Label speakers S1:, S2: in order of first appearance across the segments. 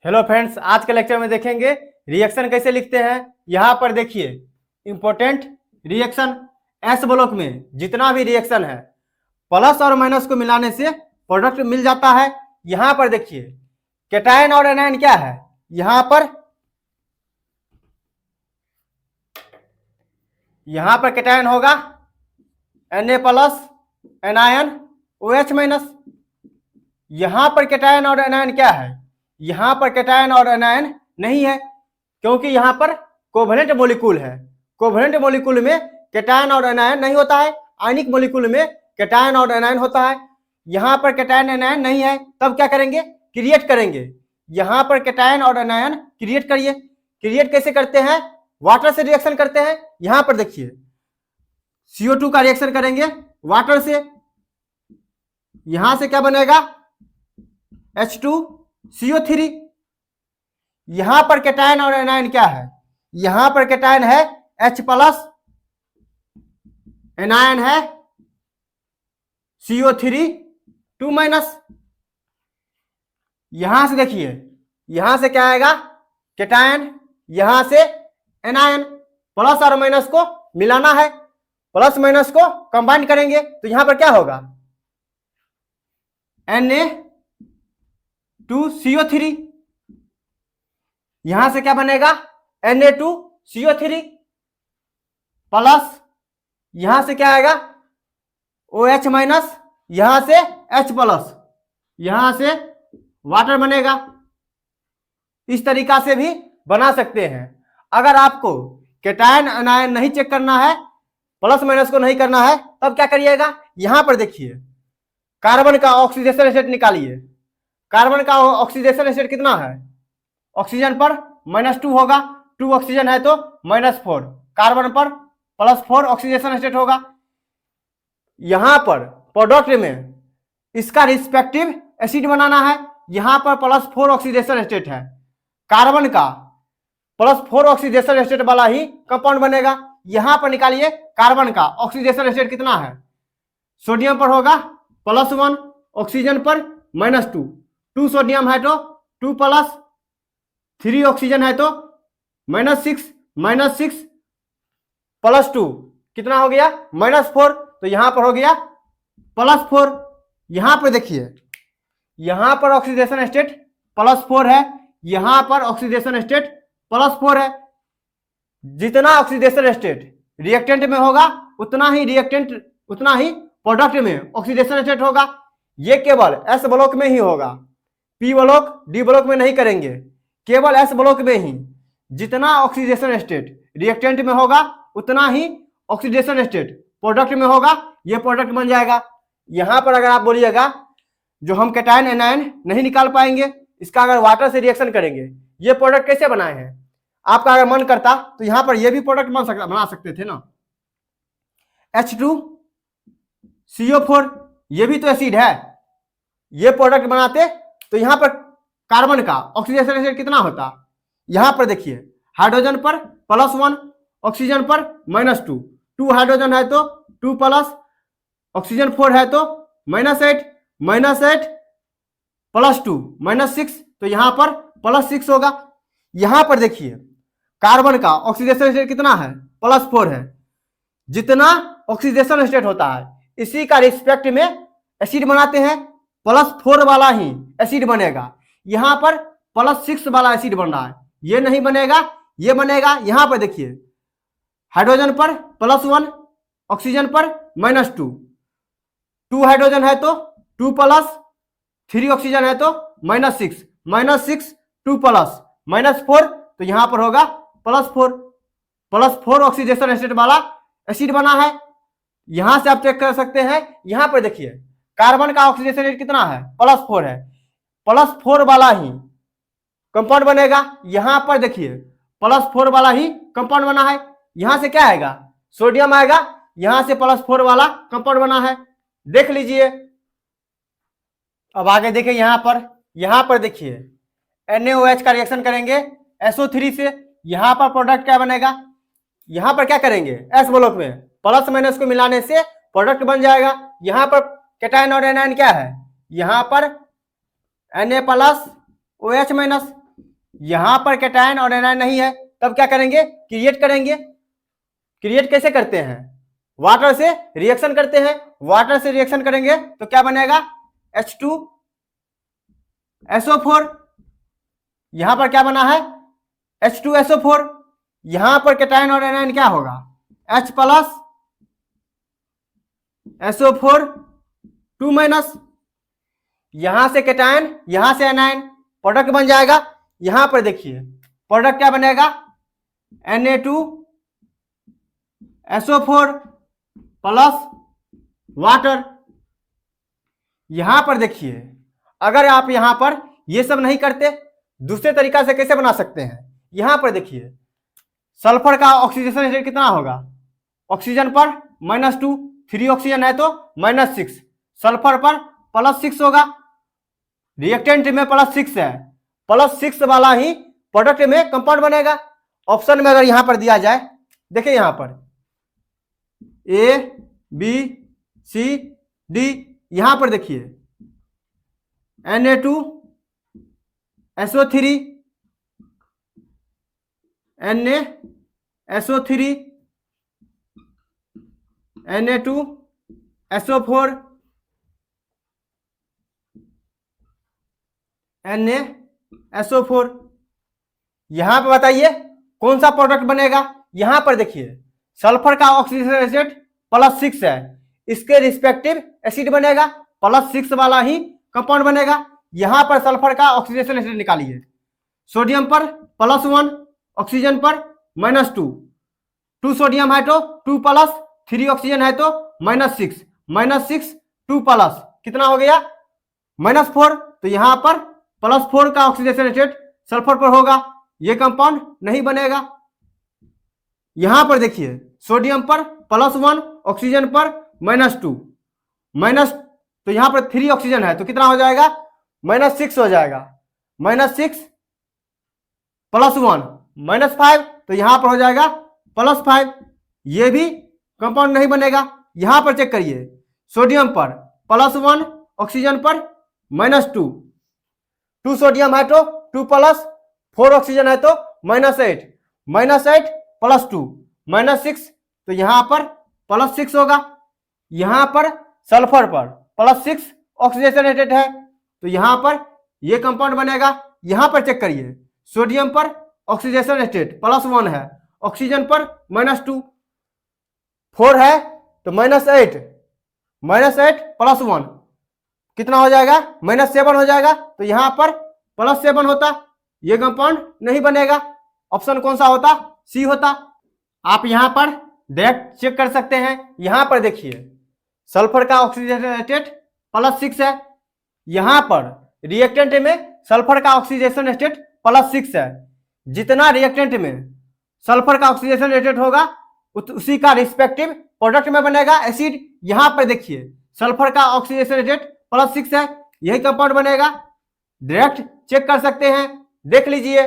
S1: Hello friends, आज के lecture में देखेंगे रिएक्शन कैसे लिखते हैं। यहाँ पर देखिए इंपॉर्टेंट रिएक्शन। एस ब्लॉक में जितना भी रिएक्शन है प्लस और माइनस को मिलाने से प्रोडक्ट मिल जाता है। यहाँ पर देखिए कैटायन और एनायन क्या है। यहाँ पर कैटायन होगा Na plus, anion OH minus. यहाँ पर कैटायन और एनायन क्या है, यहाँ पर कैटायन और एनायन नहीं है क्योंकि यहाँ पर कोवेलेंट मॉलिक्यूल है। कोवेलेंट मॉलिक्यूल में कैटायन और एनायन नहीं होता है, आयनिक मॉलिक्यूल में कैटायन और एनायन होता है। यहाँ पर कैटायन एनायन नहीं है, तब क्या करेंगे, क्रिएट करेंगे। यहाँ पर कैटायन और एनायन क्रिएट करिए। क्रिएट कैसे करते हैं, वाटर से रिएक्शन करते हैं। यहाँ पर देखिए CO2 का रिएक्शन करेंगे वाटर से। यहां से क्या बनेगा, H2CO3। यहां पर कैटायन और एनायन क्या है, यहां पर कैटायन है H प्लस, एनायन है CO3 2 माइनस। यहां से देखिए यहां से क्या आएगा, कैटायन, यहां से एनायन। प्लस और माइनस को मिलाना है, प्लस माइनस को कंबाइन करेंगे तो यहां पर क्या होगा, Na2CO3। यहां से क्या बनेगा, Na2CO3 प्लस, यहां से क्या आएगा OH माइनस, यहां से H प्लस, यहां से वाटर बनेगा। इस तरीका से भी बना सकते हैं। अगर आपको कैटायन एनायन नहीं चेक करना है, प्लस माइनस को नहीं करना है, तब क्या करिएगा, यहां पर देखिए कार्बन का ऑक्सीडेशन स्टेट निकालिए। कार्बन का ऑक्सीडेशन स्टेट कितना है, ऑक्सीजन पर -2 होगा, 2 ऑक्सीजन है तो -4, कार्बन पर +4 ऑक्सीडेशन स्टेट होगा। यहां पर प्रोडक्ट में इसका रिस्पेक्टिव एसिड बनाना है। यहां पर +4 ऑक्सीडेशन स्टेट है, कार्बन का +4 ऑक्सीडेशन स्टेट वाला ही कंपाउंड बनेगा। यहां पर निकालिए कार्बन का ऑक्सीडेशन स्टेट कितना है, सोडियम पर होगा +1, ऑक्सीजन पर -2, 2 सोडियम है तो 2 प्लस, 3 ऑक्सीजन है तो -6 +2 कितना हो गया, -4। तो यहां पर हो गया +4। यहां पर देखिए यहां पर ऑक्सीडेशन स्टेट +4 है, यहां पर ऑक्सीडेशन स्टेट +4 है। जितना ऑक्सीडेशन स्टेट रिएक्टेंट में होगा उतना ही प्रोडक्ट में ऑक्सीडेशन स्टेट होगा। ये केवल एस ब्लॉक में ही होगा, पी ब्लॉक डी ब्लॉक में नहीं करेंगे, केवल एस ब्लॉक में ही। जितना ऑक्सीडेशन स्टेट रिएक्टेंट में होगा उतना ही ऑक्सीडेशन स्टेट प्रोडक्ट में होगा, ये प्रोडक्ट बन जाएगा। यहां पर अगर आप बोलिएगा जो हम कैटायन एनायन नहीं निकाल पाएंगे, इसका अगर वाटर से रिएक्शन करेंगे, ये प्रोडक्ट कैसे बनाए हैं, आपका अगर मन करता तो यहां पर ये भी प्रोडक्ट बना सकते थे ना। H2CO4 ये भी तो एसिड है, ये प्रोडक्ट बनाते तो यहां पर कार्बन का ऑक्सीडेशन स्टेट कितना होता। यहां पर देखिए हाइड्रोजन पर +1, ऑक्सीजन पर -2, 2 हाइड्रोजन है तो 2 प्लस, ऑक्सीजन 4 है तो -8 +2 -6, तो यहां पर +6 होगा। यहां पर देखिए कार्बन का ऑक्सीडेशन स्टेट कितना है, +4 है। जितना ऑक्सीडेशन स्टेट होता है इसी का रिस्पेक्ट में एसिड बनाते हैं, +4 वाला ही एसिड बनेगा। यहां पर +6 वाला एसिड बन रहा है, ये नहीं बनेगा, ये बनेगा। यहां पर देखिए हाइड्रोजन पर +1, ऑक्सीजन पर -2, 2 हाइड्रोजन है तो 2 प्लस, 3 ऑक्सीजन है तो -6 2 प्लस -4, तो यहां पर होगा +4 ऑक्सीडेशन स्टेट वाला एसिड बना है। यहां से आप चेक कर सकते हैं। यहां पर देखिए कार्बन का ऑक्सीडेशन रेट कितना है, +4 है, +4 वाला ही कंपाउंड बनेगा। यहां पर देखिए +4 वाला ही कंपाउंड बना है। यहां से क्या आएगा, सोडियम आएगा, यहां से +4 वाला कंपाउंड बना है, देख लीजिए। अब आगे देखिए यहां पर देखिए NaOH का रिएक्शन करेंगे SO3 से। यहां पर प्रोडक्ट क्या बनेगा, यहां पर क्या करेंगे, एस ब्लॉक में प्लस माइनस को मिलाने से प्रोडक्ट बन जाएगा। यहां पर कैटायन और एनायन क्या है, यहां पर Na प्लस OH माइनस, यहां पर कैटायन और एनायन नहीं है, तब क्या करेंगे, क्रिएट करेंगे। क्रिएट कैसे करते हैं, वाटर से रिएक्शन करते हैं। वाटर से रिएक्शन करेंगे तो क्या बनेगा, H2SO4। यहां पर क्या बना है, H2SO4। यहां पर कैटायन और एनायन क्या होगा, H प्लस SO4 2-। यहां से कैटायन, यहां से एनायन, प्रोडक्ट बन जाएगा। यहां पर देखिए प्रोडक्ट क्या बनेगा, Na2SO4 प्लस वाटर। यहां पर देखिए अगर आप यहां पर ये सब नहीं करते, दूसरे तरीका से कैसे बना सकते हैं। यहां पर देखिए सल्फर का ऑक्सीडेशन स्टेट कितना होगा, ऑक्सीजन पर -2, 3 ऑक्सीजन है तो -6, सल्फर पर +6 होगा। रिएक्टेंट में +6 है, +6 वाला ही प्रोडक्ट में कंपाउंड बनेगा। ऑप्शन में अगर यहां पर दिया जाए, देखिए यहां पर A B C D, यहां पर देखिए Na2SO3 Na2SO4 Na2SO4। यहां पर बताइए कौन सा प्रोडक्ट बनेगा। यहां पर देखिए सल्फर का ऑक्सीडेशन स्टेट +6 है, इसके रिस्पेक्टिव एसिड बनेगा, +6 वाला ही कंपाउंड बनेगा। यहां पर सल्फर का ऑक्सीडेशन स्टेट निकालिए, सोडियम पर +1, ऑक्सीजन पर -2, 2 सोडियम है तो 2 प्लस, 3 ऑक्सीजन है तो -6, -6 2 प्लस कितना हो गया, -4। तो यहां पर +4 का ऑक्सीडेशन स्टेट सल्फर पर होगा, ये कंपाउंड नहीं बनेगा। यहां पर देखिए सोडियम पर +1, ऑक्सीजन पर -2, तो यहां पर 3 ऑक्सीजन है तो कितना हो जाएगा, -6 हो जाएगा, -6 +1 -5, तो यहां पर हो जाएगा +5। ये भी कंपाउंड नहीं बनेगा। यहां पर चेक करिए सोडियम पर +1, ऑक्सीजन पर -2, 2 सोडियम है तो 2 प्लस, 4 ऑक्सीजन है तो -8, -8 +2 -6, तो यहां पर +6 होगा। यहां पर सल्फर पर +6 ऑक्सीडेशन स्टेट है तो यहां पर यह कंपाउंड बनेगा। यहां पर चेक करिए सोडियम पर ऑक्सीडेशन स्टेट +1 है, ऑक्सीजन पर -2, 4 है तो -8 +1 कितना हो जाएगा, -7 हो जाएगा। तो यहां पर +7 होता, यह कंपाउंड नहीं बनेगा। ऑप्शन कौन सा होता, सी होता। आप यहां पर डायरेक्ट चेक कर सकते हैं। यहां पर देखिए सल्फर का ऑक्सीडेशन स्टेट +6 है, यहां पर रिएक्टेंट में सल्फर का ऑक्सीडेशन स्टेट +6 है। जितना रिएक्टेंट में सल्फर का ऑक्सीडेशन स्टेट होगा उसी का रिस्पेक्टिव प्रोडक्ट में बनेगा एसिड। यहां पर देखिए सल्फर का ऑक्सीडेशन स्टेट +6 है, यही कंपाउंड बनेगा। डायरेक्ट चेक कर सकते हैं, देख लीजिए।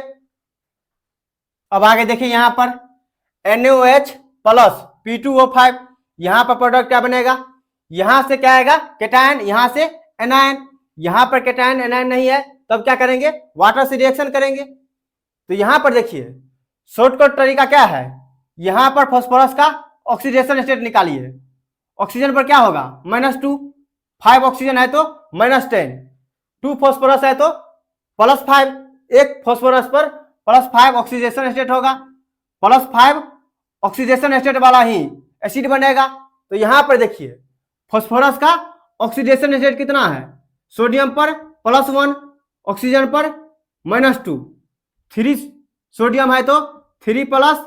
S1: अब आगे देखिए यहां पर NaOH प्लस P2O5, यहां पर प्रोडक्ट क्या बनेगा, यहां से क्या आएगा कैटायन, यहां से एनायन। यहां पर कैटायन एनायन नहीं है तब क्या करेंगे, वाटर से रिएक्शन करेंगे। तो यहां पर देखिए शॉर्टकट तरीका क्या है, यहां पर फास्फोरस का ऑक्सीडेशन स्टेट निकालिए। ऑक्सीजन पर क्या होगा -2, 5 ऑक्सीजन है तो -10, 2 फास्फोरस है तो +5, एक फास्फोरस पर +5 ऑक्सीडेशन स्टेट होगा, +5 ऑक्सीडेशन स्टेट वाला ही एसिड बनेगा। तो यहां पर देखिए फास्फोरस का ऑक्सीडेशन स्टेट कितना है, सोडियम पर +1, ऑक्सीजन पर -2, 3 सोडियम है तो 3 प्लस,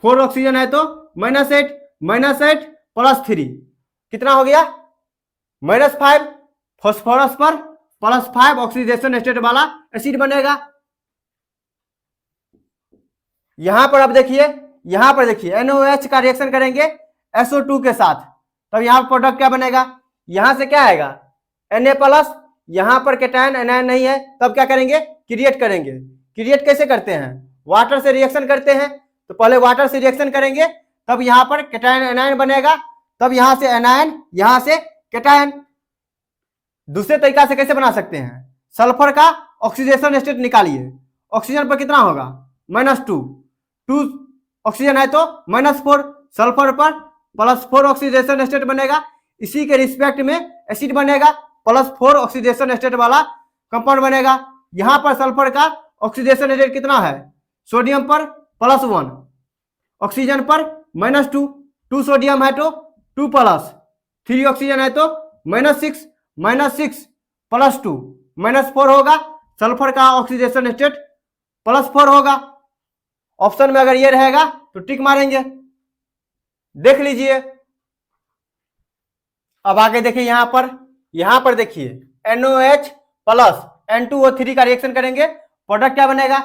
S1: 4 ऑक्सीजन है तो -8, -8 +3 कितना हो गया, -5। फास्फोरस पर +5 ऑक्सीडेशन स्टेट वाला एसिड बनेगा। यहां पर अब देखिए, यहां पर देखिए NaOH का रिएक्शन करेंगे SO2 के साथ, तब यहां पर प्रोडक्ट क्या बनेगा, यहां से क्या आएगा Na+, यहां पर कैटायन एनायन नहीं है तब क्या करेंगे, क्रिएट करेंगे। क्रिएट कैसे करते हैं, वाटर से रिएक्शन करते हैं। तो पहले वाटर से रिएक्शन करेंगे तब यहां पर कैटायन एनायन बनेगा, तब यहां से एनायन, यहां से कैटायन। दूसरे तरीका से कैसे बना सकते हैं, सल्फर का ऑक्सीडेशन स्टेट निकालिए। ऑक्सीजन पर कितना होगा, -2, 2 ऑक्सीजन है तो -4, सल्फर पर +4 ऑक्सीडेशन स्टेट बनेगा, इसी के रिस्पेक्ट में एसिड बनेगा, +4 ऑक्सीडेशन स्टेट वाला कंपाउंड बनेगा। यहां पर सल्फर का ऑक्सीडेशन स्टेट कितना है, सोडियम पर +1, ऑक्सीजन पर -2, 2 सोडियम है तो 2 प्लस, 3 ऑक्सीजन है तो -6, -6 +2 -4 होगा, सल्फर का ऑक्सीडेशन स्टेट +4 होगा। ऑप्शन में अगर ये रहेगा तो टिक मारेंगे। देख लीजिए, अब आगे देखिए यहां पर देखिए NOH प्लस N2O3 का रिएक्शन करेंगे, प्रोडक्ट क्या बनेगा,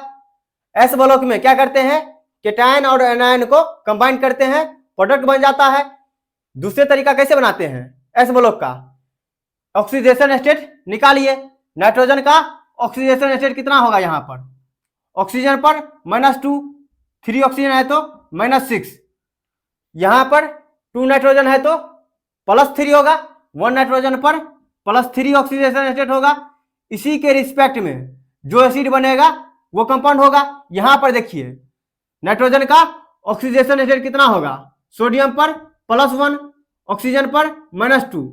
S1: एस ब्लॉक में क्या करते हैं, केटायन और एनायन को कंबाइन करते हैं, प्रोडक्ट बन जाता है। दूसरे तरीका कैसे बनाते हैं, एस ब्लॉक का ऑक्सीडेशन स्टेट निकालिए, नाइट्रोजन का ऑक्सीडेशन स्टेट कितना होगा, यहां पर ऑक्सीजन पर -2, 3 ऑक्सीजन है तो -6, यहां पर 2 नाइट्रोजन है तो +3 होगा, 1 नाइट्रोजन पर +3 ऑक्सीडेशन स्टेट होगा। इसी के रिस्पेक्ट में जो एसिड बनेगा वो कंपाउंड होगा। यहां पर देखिए नाइट्रोजन का ऑक्सीडेशन स्टेट कितना होगा, सोडियम पर +1, ऑक्सीजन पर -2,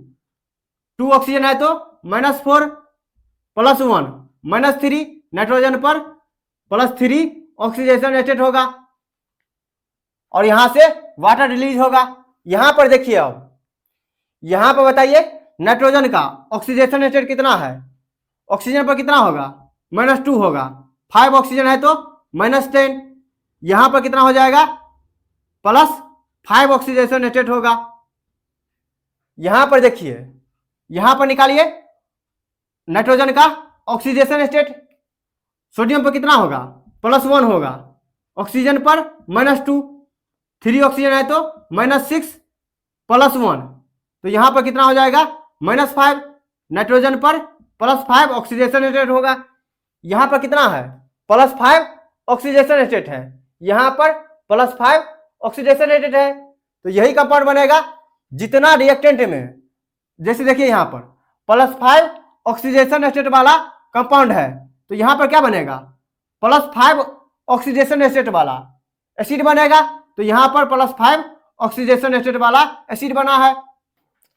S1: 2 ऑक्सीजन है तो -4 +1 -3, नाइट्रोजन पर +3 ऑक्सीडेशन स्टेट होगा और यहां से वाटर रिलीज होगा। यहां पर देखिए, अब यहां पर बताइए नाइट्रोजन का ऑक्सीडेशन स्टेट कितना है, ऑक्सीजन पर कितना होगा, -2 होगा, 5 ऑक्सीजन है तो -10, यहां पर कितना हो जाएगा, +5 ऑक्सीडेशन स्टेट होगा। यहां पर देखिए, यहां पर निकालिए नाइट्रोजन का ऑक्सीडेशन स्टेट, सोडियम पर कितना होगा, +1 होगा, ऑक्सीजन पर -2, 3 ऑक्सीजन है तो -6 +1, तो यहां पर कितना हो जाएगा, -5, नाइट्रोजन पर +5 ऑक्सीडेशन स्टेट होगा। यहां पर कितना है, +5 ऑक्सीडेशन स्टेट है, यहां पर +5 ऑक्सीडेशन स्टेट है, तो यही कंपाउंड बनेगा। जितना रिएक्टेंट में, जैसे देखिए यहां पर +5 ऑक्सीडेशन स्टेट वाला कंपाउंड है, तो यहां पर क्या बनेगा, +5 ऑक्सीडेशन स्टेट वाला एसिड बनेगा, तो यहां पर +5 ऑक्सीडेशन स्टेट वाला एसिड बना है।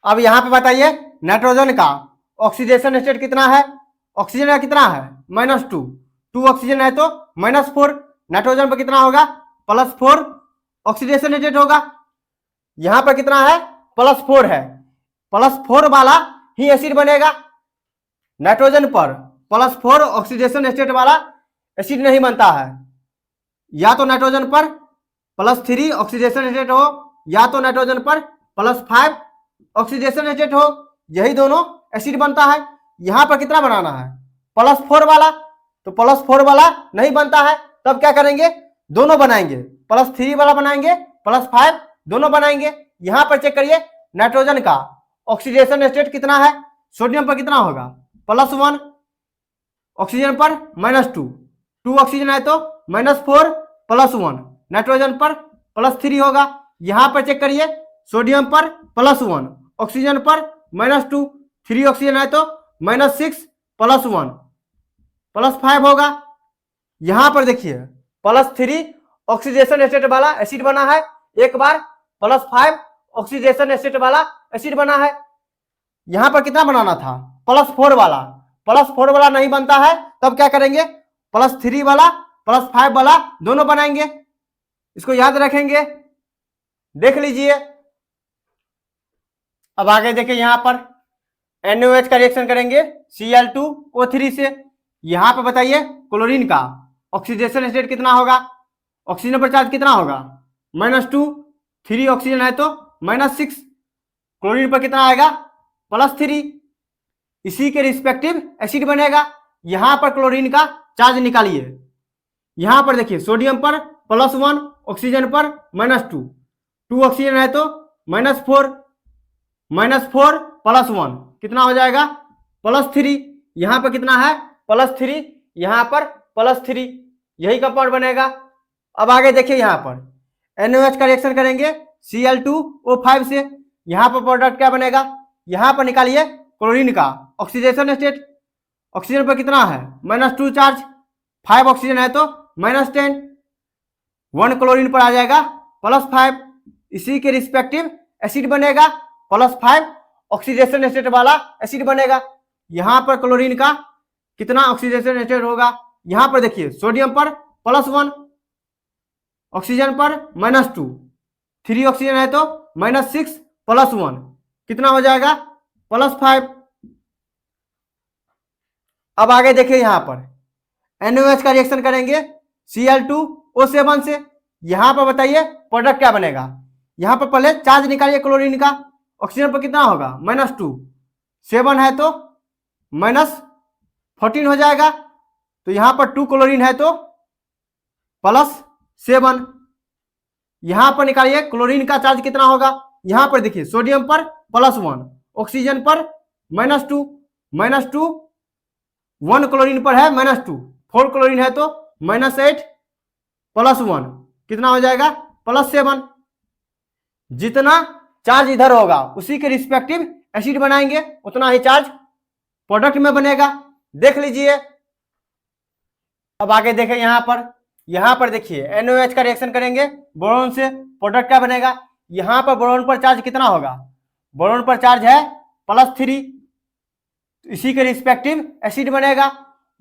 S1: अब यहां पे बताइए नाइट्रोजन का ऑक्सीडेशन स्टेट कितना है, ऑक्सीजन का कितना है, -2, 2 ऑक्सीजन है तो -4, नाइट्रोजन पर कितना होगा, +4 ऑक्सीडेशन स्टेट होगा। यहां पर कितना है, +4 है, +4 वाला ही एसिड बनेगा। नाइट्रोजन पर +4 ऑक्सीडेशन स्टेट वाला एसिड नहीं बनता है, या तो नाइट्रोजन पर +3 ऑक्सीडेशन स्टेट हो, या तो नाइट्रोजन पर +5 ऑक्सीडेशन स्टेट हो, यही दोनों एसिड बनता है। यहां पर कितना बनाना है, +4 वाला, तो +4 वाला नहीं बनता है, तब क्या करेंगे, दोनों बनाएंगे, +3 वाला बनाएंगे, +5 दोनों बनाएंगे। यहां पर चेक करिए नाइट्रोजन का ऑक्सीडेशन स्टेट कितना है, सोडियम पर कितना होगा, +1, ऑक्सीजन पर -2, 2 ऑक्सीजन है तो -4 +1, नाइट्रोजन पर +3 होगा। यहां पर चेक करिए सोडियम पर +1, ऑक्सीजन पर -2, 3 ऑक्सीजन है तो -6 +1 +5 होगा। यहां पर देखिए +3 ऑक्सीडेशन स्टेट वाला एसिड बना है, एक बार +5 ऑक्सीडेशन स्टेट वाला एसिड बना है। यहां पर कितना बनाना था, +4 वाला, +4 वाला नहीं बनता है, तब क्या करेंगे, +3 वाला +5 वाला दोनों बनाएंगे, इसको याद रखेंगे। देख लीजिए, अब आगे देखिए यहां पर NOH का रिएक्शन करेंगे Cl2O3 से। यहां पर बताइए क्लोरीन का ऑक्सीडेशन स्टेट कितना होगा, ऑक्सीजन पर चार्ज कितना होगा, -2, 3 ऑक्सीजन है तो -6, क्लोरीन पर कितना आएगा, +3, इसी के रिस्पेक्टिव एसिड बनेगा। यहां पर क्लोरीन का चार्ज निकालिए, यहां पर देखिए सोडियम पर +1, ऑक्सीजन पर -2, 2 ऑक्सीजन है तो -4 +1 कितना हो जाएगा, +3, यहां पर कितना है, +3, यहां पर +3, यही कंपाउंड बनेगा। अब आगे देखिए यहां पर NOH का रिएक्शन करेंगे Cl2O5 से। यहां पर प्रोडक्ट क्या बनेगा, यहां पर निकालिए क्लोरीन का ऑक्सीडेशन स्टेट, ऑक्सीजन पर कितना है, -2 चार्ज, 5 ऑक्सीजन है तो -10, 1 क्लोरीन पर आ जाएगा +5, इसी के रिस्पेक्टिव एसिड बनेगा, +5 ऑक्सीडेशन स्टेट वाला एसिड बनेगा। यहां पर क्लोरीन का कितना ऑक्सीडेशन स्टेट होगा, यहां पर देखिए सोडियम पर +1, ऑक्सीजन पर -2, 3 ऑक्सीजन है तो -6 +1 कितना हो जाएगा +5। अब आगे देखिए यहां पर NaOH का रिएक्शन करेंगे Cl2O7 से। यहां पर बताइए प्रोडक्ट क्या बनेगा। यहां पर पहले चार्ज निकालिए क्लोरीन का, ऑक्सीजन पर कितना होगा -2, 7 है तो -14 हो जाएगा। तो यहां पर 2 क्लोरीन है तो +7। यहां पर निकालिए क्लोरीन का चार्ज कितना होगा। यहां पर देखिए सोडियम पर +1, ऑक्सीजन पर -2, 1 क्लोरीन पर है -2, 4 क्लोरीन है तो -8 +1 कितना हो जाएगा +7। जितना चार्ज इधर होगा उसी के रिस्पेक्टिव एसिड बनाएंगे, उतना ही चार्ज प्रोडक्ट में बनेगा। देख लीजिए। अब आगे देखें यहां पर देखिए NaOH का रिएक्शन करेंगे बोरोन से, प्रोडक्ट क्या बनेगा। यहां पर बोरोन पर चार्ज कितना होगा, बोरोन पर चार्ज है +3, इसी के रिस्पेक्टिव एसिड बनेगा।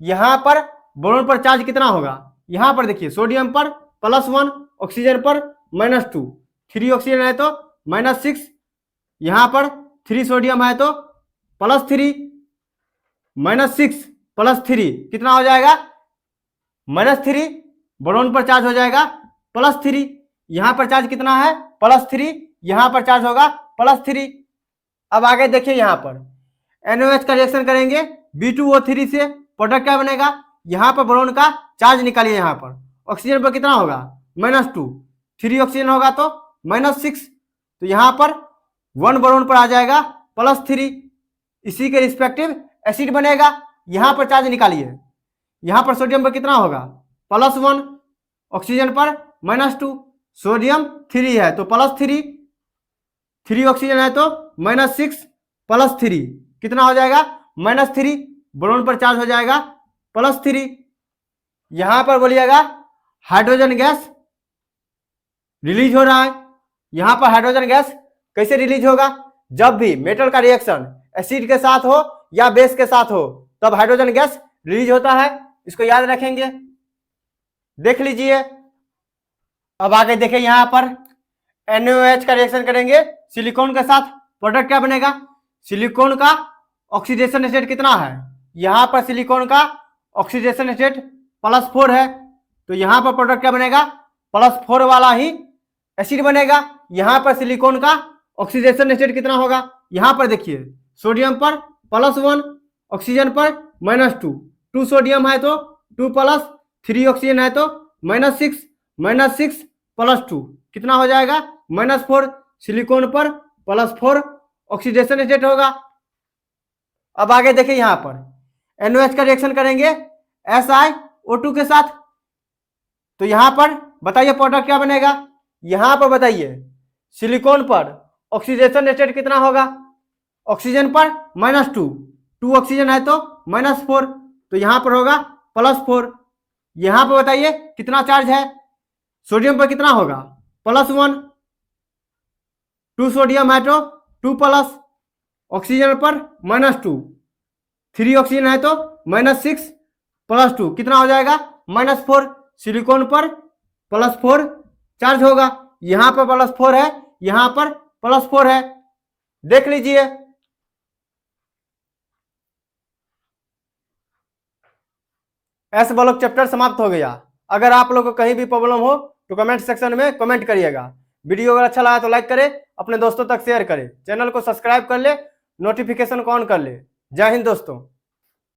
S1: यहां पर बोरोन पर चार्ज कितना होगा, यहां पर देखिए सोडियम पर +1, ऑक्सीजन पर -2, 3 ऑक्सीजन है तो -6, यहां पर 3 सोडियम है तो +3, -6 +3 कितना हो जाएगा -3, बोरोन पर चार्ज हो जाएगा +3। यहां पर चार्ज कितना है +3, यहां पर चार्ज होगा +3। अब आगे देखिए यहां पर NaOH का रिएक्शन करेंगे B2O3 से, प्रोडक्ट क्या बनेगा। यहां पर बोरोन का चार्ज निकालिए, यहां पर ऑक्सीजन पर कितना होगा -2, 3 ऑक्सीजन होगा तो -6, तो यहां पर 1 बोरोन पर आ जाएगा +3, इसी के रिस्पेक्टिव एसिड बनेगा। यहां पर चार्ज निकालिए, यहां पर सोडियम पर कितना होगा +1, ऑक्सीजन पर -2, सोडियम 3 है तो +3, 3 ऑक्सीजन है तो -6 +3 कितना हो जाएगा -3, बोरोन पर चार्ज हो जाएगा +3। यहां पर बोलिएगा हाइड्रोजन गैस रिलीज हो रहा है। यहां पर हाइड्रोजन गैस कैसे रिलीज होगा, जब भी मेटल का रिएक्शन एसिड के साथ हो या बेस के साथ हो तब हाइड्रोजन गैस रिलीज होता है, इसको याद रखेंगे। देख लीजिए। अब आगे देखें यहां पर NaOH का रिएक्शन करेंगे सिलिकॉन के साथ, प्रोडक्ट क्या बनेगा। सिलिकॉन का ऑक्सीडेशन स्टेट कितना है, यहां पर सिलिकॉन का ऑक्सीडेशन स्टेट +4 है, तो यहां पर प्रोडक्ट क्या बनेगा +4 वाला ही एसिड बनेगा। यहां पर सिलिकॉन का ऑक्सीडेशन स्टेट कितना होगा, यहां पर देखिए सोडियम पर +1, ऑक्सीजन पर -2, 2 सोडियम है तो 2 3 ऑक्सीजन है तो -6 +2 कितना हो जाएगा -4, सिलिकॉन पर +4 ऑक्सीडेशन स्टेट होगा। अब आगे देखिए यहां पर NaOH का रिएक्शन करेंगे SiO2 के साथ, तो यहां पर बताइए प्रोडक्ट क्या बनेगा। यहां पर बताइए सिलिकॉन पर ऑक्सीडेशन स्टेट कितना होगा, ऑक्सीजन पर -2, 2 ऑक्सीजन है तो -4, तो यहां पर होगा +4। यहां पर बताइए कितना चार्ज है, सोडियम पर कितना होगा +1, 2 सोडियम है तो 2 ऑक्सीजन पर -2, 3 ऑक्सीजन है तो -6 +2 कितना हो जाएगा -4, सिलिकॉन पर +4 चार्ज होगा। यहां पर +4 है, यहां पर +4 है। देख लीजिए। एस ब्लॉक चैप्टर समाप्त हो गया। अगर आप लोग को कहीं भी प्रॉब्लम हो तो कमेंट सेक्शन में कमेंट करिएगा। वीडियो अगर अच्छा लगा तो लाइक करें, अपने दोस्तों तक शेयर करें, चैनल को सब्सक्राइब कर ले, नोटिफिकेशन को ऑन कर ले। जय हिंद दोस्तों।